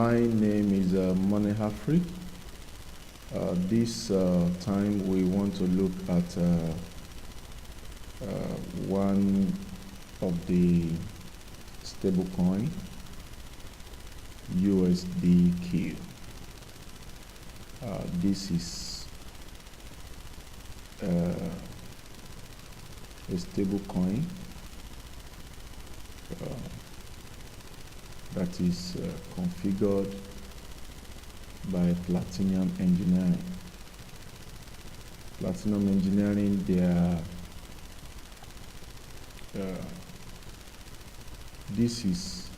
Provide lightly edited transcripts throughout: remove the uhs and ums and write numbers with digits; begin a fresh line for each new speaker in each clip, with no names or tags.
My name is Money Hafri. This time we want to look at one of the stablecoin, USDQ. This is a stablecoin that is configured by Platinum Engineering. Platinum Engineering, this is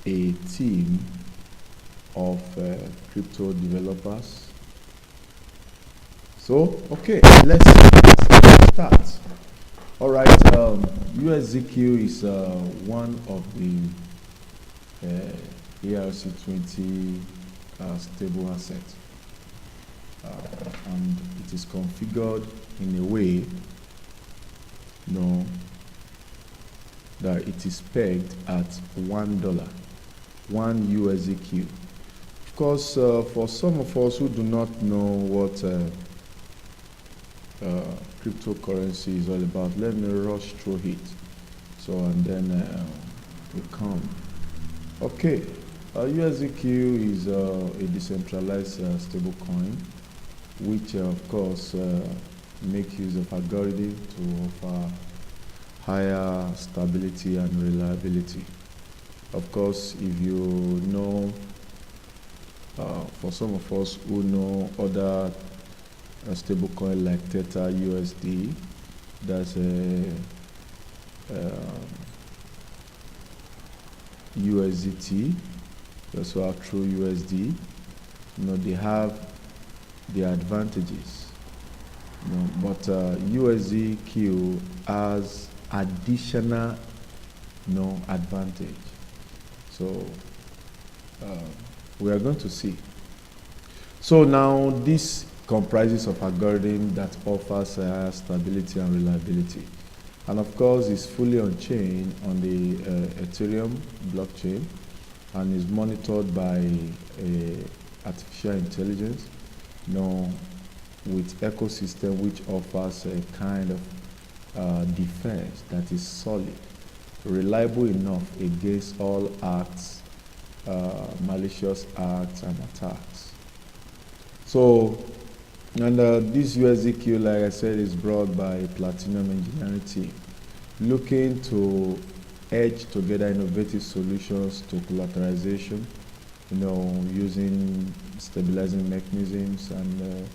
a team of crypto developers. So, okay, let's start. All right, USDQ is one of the ERC20 stable assets, and it is configured in a way, that it is pegged at $1, one USDQ. Of course, for some of us who do not know what cryptocurrency is all about, let me rush through it. So, and then we come. Okay, USDQ is a decentralized stablecoin, which of course make use of algorithm to offer higher stability and reliability. Of course, if you know, for some of us who know other stablecoin like Theta USD, that's a USDT, that's our true USD. They have their advantages. But USDQ has additional advantage. So we are going to see. So now this comprises of algorithm that offers stability and reliability. And of course, it's fully on chain on the Ethereum blockchain and is monitored by artificial intelligence, with ecosystem which offers a kind of defense that is solid, reliable enough against all acts, malicious acts and attacks. So, and this USDQ, like I said, is brought by Platinum Engineering team, looking to edge together innovative solutions to collateralization, using stabilizing mechanisms and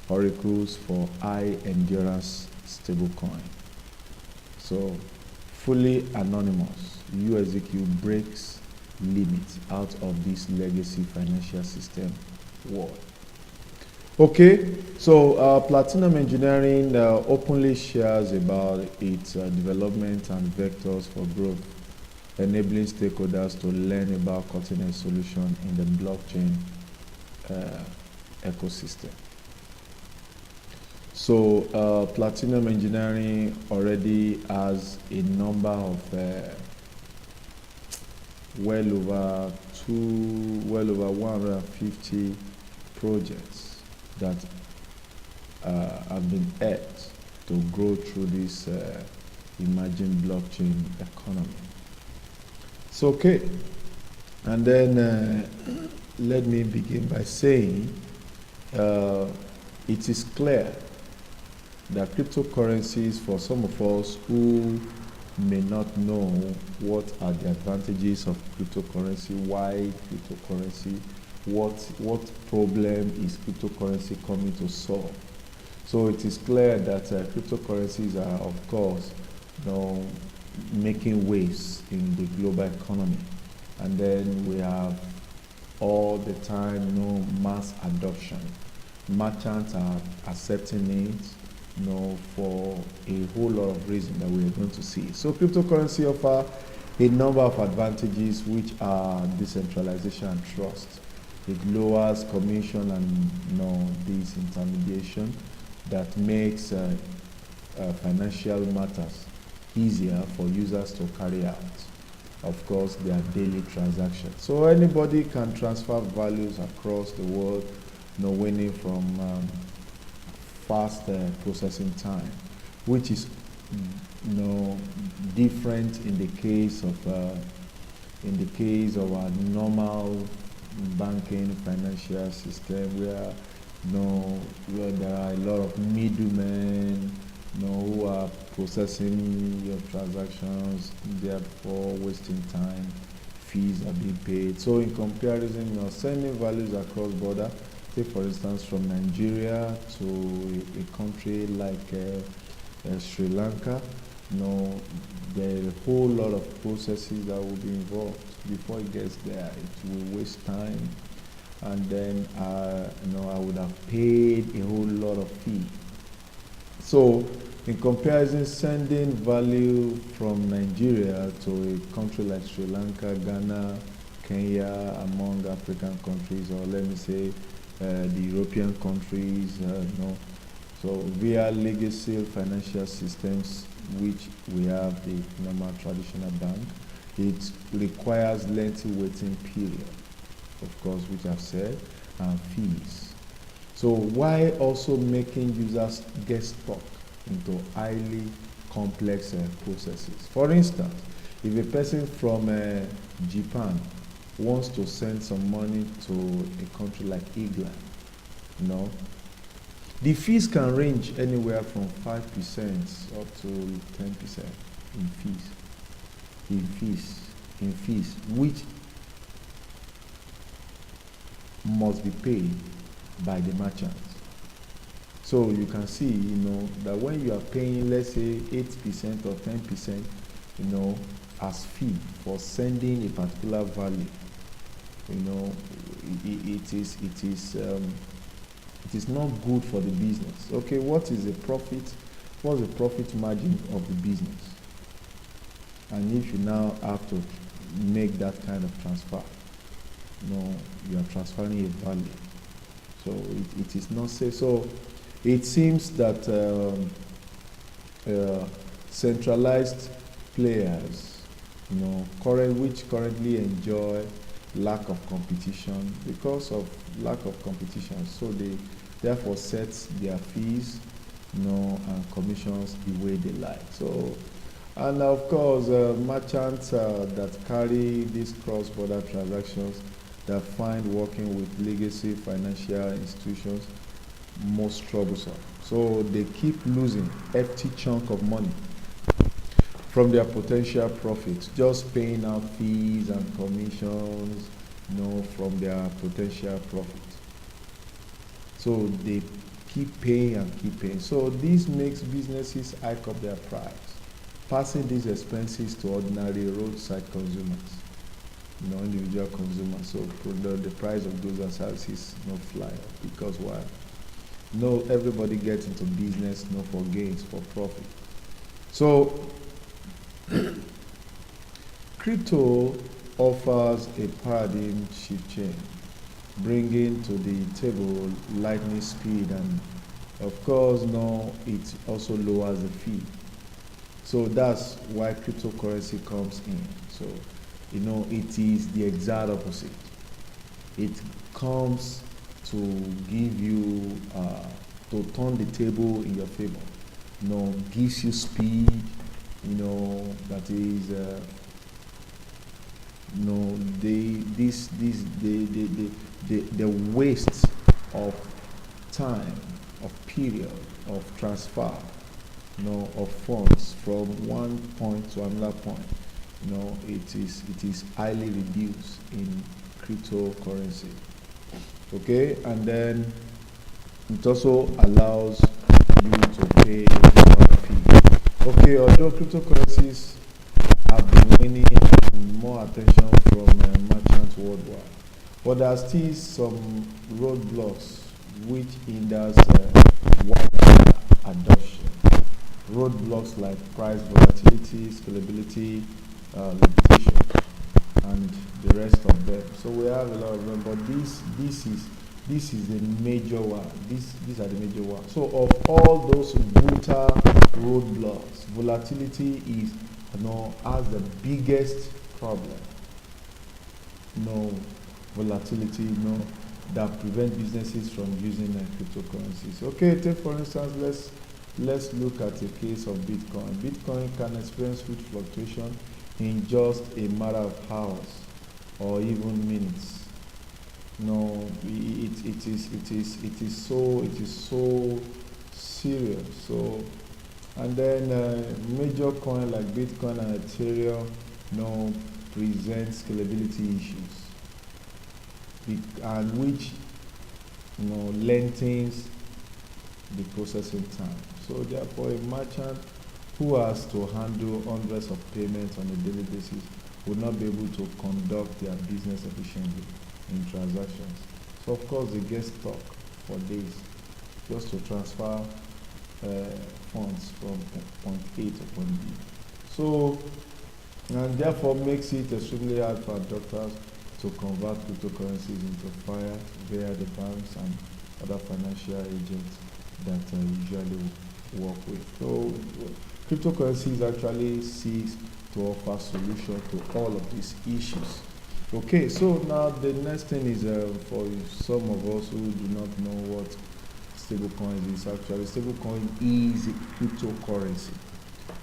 oracles for high endurance stablecoin. So, fully anonymous, USDQ breaks limits out of this legacy financial system world. Okay, so Platinum Engineering openly shares about its development and vectors for growth, enabling stakeholders to learn about cutting-edge solutions in the blockchain ecosystem. So Platinum Engineering already has a number of well over 150 projects that have been helped to grow through this emerging blockchain economy. So, okay, and then let me begin by saying it is clear that cryptocurrencies, for some of us who may not know what are the advantages of cryptocurrency, why cryptocurrency, what problem is cryptocurrency coming to solve. So it is clear that cryptocurrencies are, of course, making waves in the global economy. And then we have all the time mass adoption. Merchants are accepting it, for a whole lot of reasons that we are going to see. So cryptocurrency offer a number of advantages, which are decentralization and trust. It lowers commission and disintermediation that makes financial matters easier for users to carry out. of course, their daily transactions. So anybody can transfer values across the world, winning from fast processing time, which is different in the case of our normal banking financial system, where there are a lot of middlemen who are processing your transactions, therefore wasting time, fees are being paid. So in comparison, sending values across border, say for instance from Nigeria to a country like Sri Lanka, there are a whole lot of processes that will be involved before it gets there. It will waste time, and then I would have paid a whole lot of fee. So in comparison, sending value from Nigeria to a country like Sri Lanka, Ghana, Kenya, among African countries, or let me say the European countries, so via legacy financial systems, which we have the normal traditional bank, it requires lengthy waiting period, of course, which I've said, and fees. So why also making users get stuck into highly complex processes? For instance, if a person from Japan wants to send some money to a country like England, the fees can range anywhere from 5% up to 10% in fees, which must be paid by the merchant. So you can see, that when you are paying, let's say 8% or 10%, as fee for sending a particular value, it is not good for the business. Okay, what is the profit? What's the profit margin of the business? And if you now have to make that kind of transfer, you are transferring a value. So it is not safe. So it seems that centralized players, which currently enjoy lack of competition, because of lack of competition, so they therefore set their fees, and commissions the way they like. So, and of course, merchants that carry these cross-border transactions, that find working with legacy financial institutions most troublesome. So they keep losing hefty chunk of money from their potential profits, just paying out fees and commissions, from their potential profit. So they keep paying and keep paying. So this makes businesses hike up their price, passing these expenses to ordinary roadside consumers, individual consumers. So the price of goods and services not fly up, because why? Everybody gets into business, for gains, for profit. So crypto offers a paradigm shift change, bringing to the table lightning speed, and of course, it also lowers the fee. So that's why cryptocurrency comes in. So, it is the exact opposite. It comes to give you, to turn the table in your favor. Gives you speed, that is, the waste of time, of period, of transfer, of funds from one point to another point, it is highly reduced in cryptocurrency. Okay, and then it also allows you to pay one fee. Okay, although cryptocurrencies have been winning more attention from merchants worldwide, but there are still some roadblocks which hinders wider adoption. Roadblocks like price volatility, scalability, limitation, and the rest of them. So we have a lot of them, but this is the major one. These are the major ones. So of all those brutal roadblocks, volatility is has the biggest problem. No volatility, no, that prevent businesses from using cryptocurrencies. Okay, take for instance, let's look at a case of Bitcoin. Bitcoin can experience huge fluctuation in just a matter of hours or even minutes. No, it is so serious. So, and then major coin like Bitcoin and Ethereum, present scalability issues, and which lengthens the processing time. So therefore, a merchant who has to handle hundreds of payments on a daily basis will not be able to conduct their business efficiently in transactions. So of course they get stuck for days just to transfer funds from point A to point B. So, and therefore makes it extremely hard for adopters to convert cryptocurrencies into fiat via the banks and other financial agents that usually work with. So cryptocurrencies actually seeks to offer solution to all of these issues. Okay, so now the next thing is for some of us who do not know what stablecoin is. Actually, stablecoin is a cryptocurrency,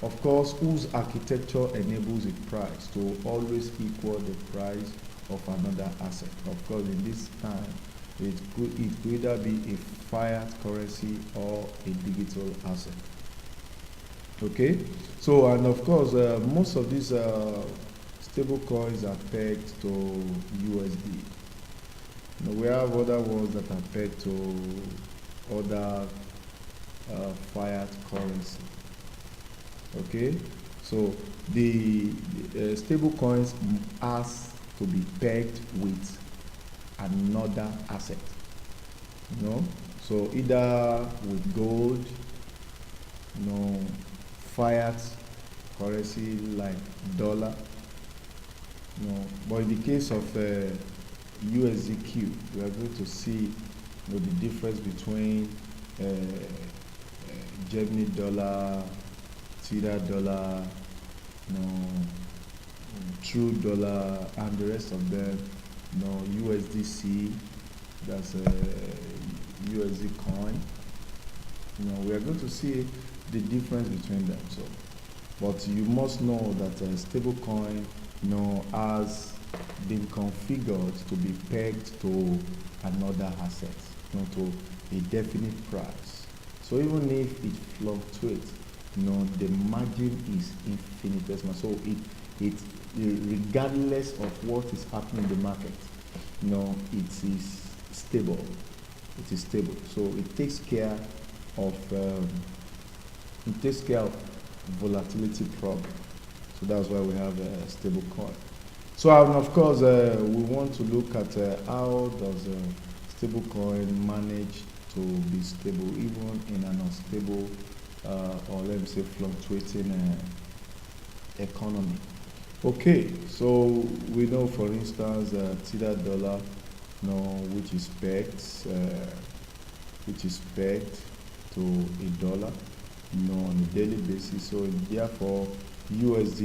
of course, whose architecture enables a price to always equal the price of another asset. Of course, in this time, it could either be a fiat currency or a digital asset. Okay, so and of course, most of these stable coins are pegged to USD. We have other ones that are pegged to other fiat currency. Okay, so the stable coins has to be pegged with another asset. So either with gold, fiat currency like dollar. But in the case of USDQ, we are going to see the difference between Germany dollar, Tira dollar, True dollar, and the rest of them. USDC, that's a USD coin. We are going to see the difference between them. So, but you must know that a stable coin, has been configured to be pegged to another asset, to a definite price. So even if it fluctuates, the margin is infinitesimal. So it regardless of what is happening in the market, it is stable. It is stable. So it takes care of volatility problem. So that's why we have a stable coin. So and of course, we want to look at how does a stable coin manage to be stable even in an unstable or let me say fluctuating economy. Okay, so we know, for instance, Tira dollar, which is pegged to a dollar, on a daily basis. So therefore, USDT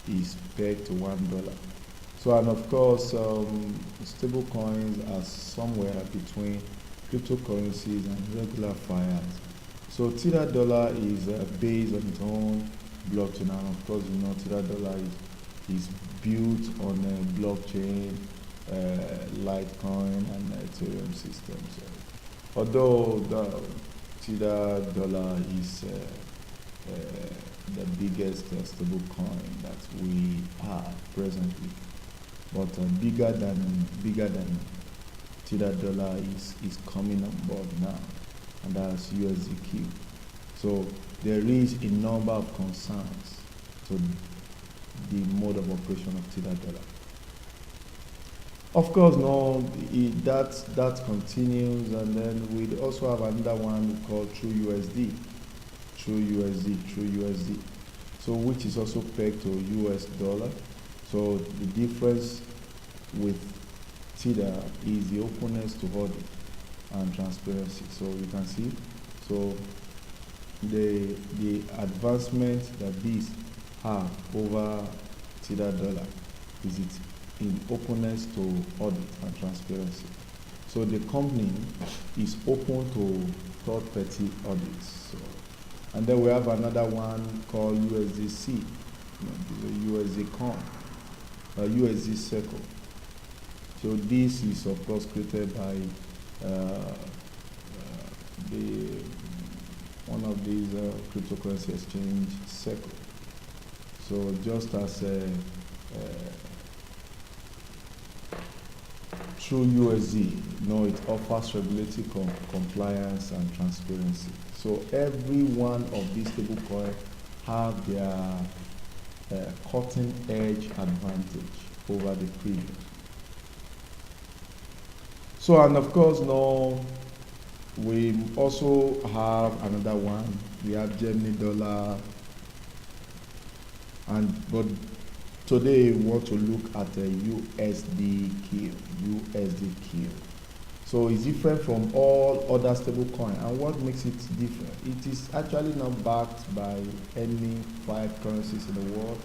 is pegged to $1. So and of course, stable coins are somewhere between cryptocurrencies and regular fiat. So Tira dollar is based on its own blockchain, and of course, Tira dollar is built on a blockchain, Litecoin, and Ethereum systems. Although the Tira dollar is the biggest stable coin that we have presently, but bigger than Tira dollar is coming on board now, and that's USDQ. So there is a number of concerns to the mode of operation of Tira dollar. Of course, that continues, and then we also have another one called True USD, so which is also pegged to US dollar. So the difference with Tira is the openness to audit and transparency. So you can see, so the advancement that these have over Tether dollar is it in openness to audit and transparency. So the company is open to third-party audits. So, and then we have another one called USDC, USD coin, USD circle. So this is of course created by one of these cryptocurrency exchange circle. So just as through USD, it offers regulatory compliance and transparency. So every one of these stablecoins have their cutting edge advantage over the previous. So, and of course now we also have another one. We have Germany dollar, but today we want to look at the USDQ. So it's different from all other stablecoin. And what makes it different? It is actually not backed by any fiat currencies in the world,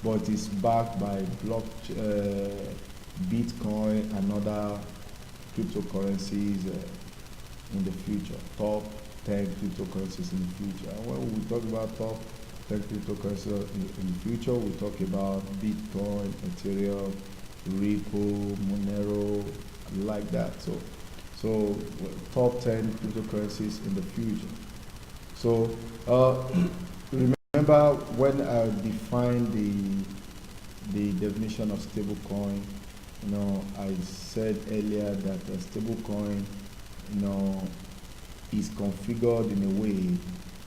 but it's backed by Bitcoin and other cryptocurrencies in the future, top 10 cryptocurrencies in the future. And when we talk about top 10 cryptocurrencies in the future, we talk about Bitcoin, Ethereum, Ripple, Monero, like that. So top 10 cryptocurrencies in the future. So remember when I defined the definition of stablecoin, I said earlier that a stablecoin, is configured in a way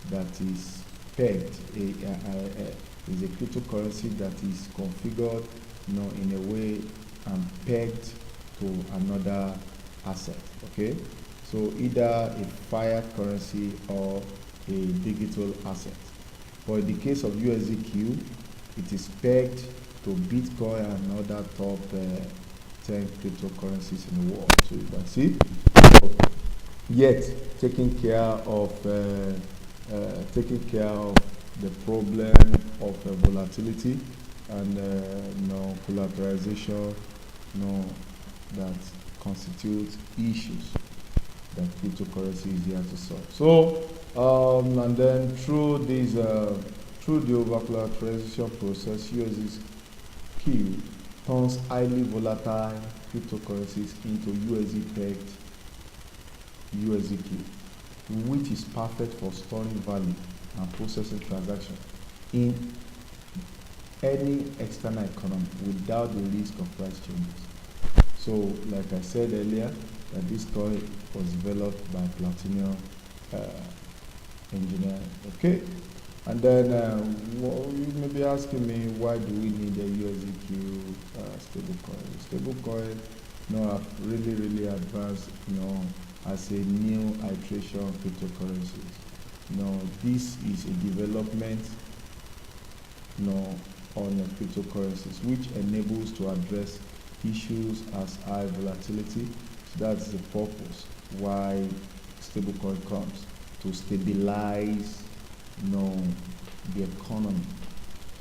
that is pegged, is a cryptocurrency that is configured, in a way and pegged to another asset. Okay, so either a fiat currency or a digital asset. But in the case of USDQ, it is pegged to Bitcoin and other top 10 cryptocurrencies in the world. So you can see, yet taking care of the problem of volatility and collateralization, that constitutes issues that cryptocurrency is here to solve. So and then through the over-collateralization process, USDQ turns highly volatile cryptocurrencies into USD-pegged USDQ, which is perfect for storing value and processing transactions in any external economy without the risk of price changes. So, like I said earlier, that this coin was developed by Platinum engineering. Okay, and then you may be asking me, why do we need a USDQ stablecoin? Stablecoin, have really advanced, as a new iteration of cryptocurrencies. This is a development, on the cryptocurrencies, which enables to address issues as high volatility. So that's the purpose why stablecoin comes, to stabilize, the economy.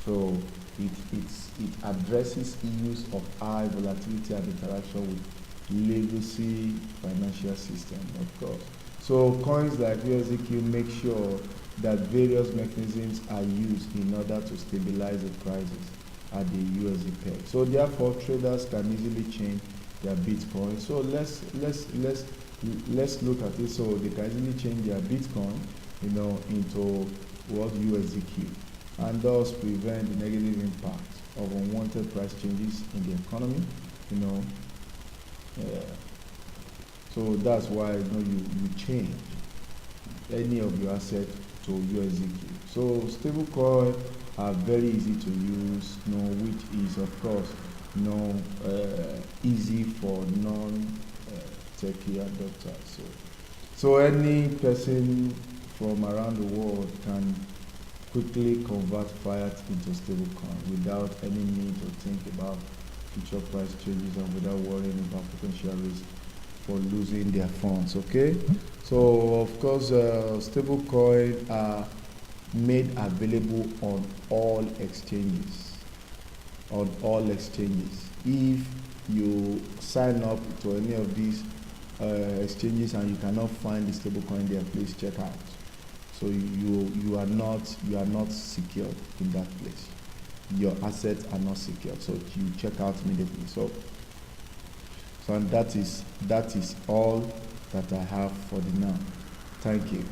So it addresses issues of high volatility and interaction with legacy financial system, of course. So coins like USDQ make sure that various mechanisms are used in order to stabilize the prices at the USD peg. So therefore, traders can easily change their Bitcoin. So let's look at it. So they can easily change their Bitcoin, into what USDQ, and thus prevent the negative impact of unwanted price changes in the economy. So that's why you change any of your assets to USDQ. So stablecoin are very easy to use, which is of course easy for non-techie adopters. So any person from around the world can quickly convert fiat into stablecoin without any need to think about future price changes and without worrying about potential risk for losing their funds. Okay, so of course stablecoin are made available on all exchanges. If you sign up to any of these exchanges and you cannot find the stablecoin there, please check out. So you are not secured in that place. Your assets are not secured, so you check out immediately. So and that is all that I have for the now. Thank you.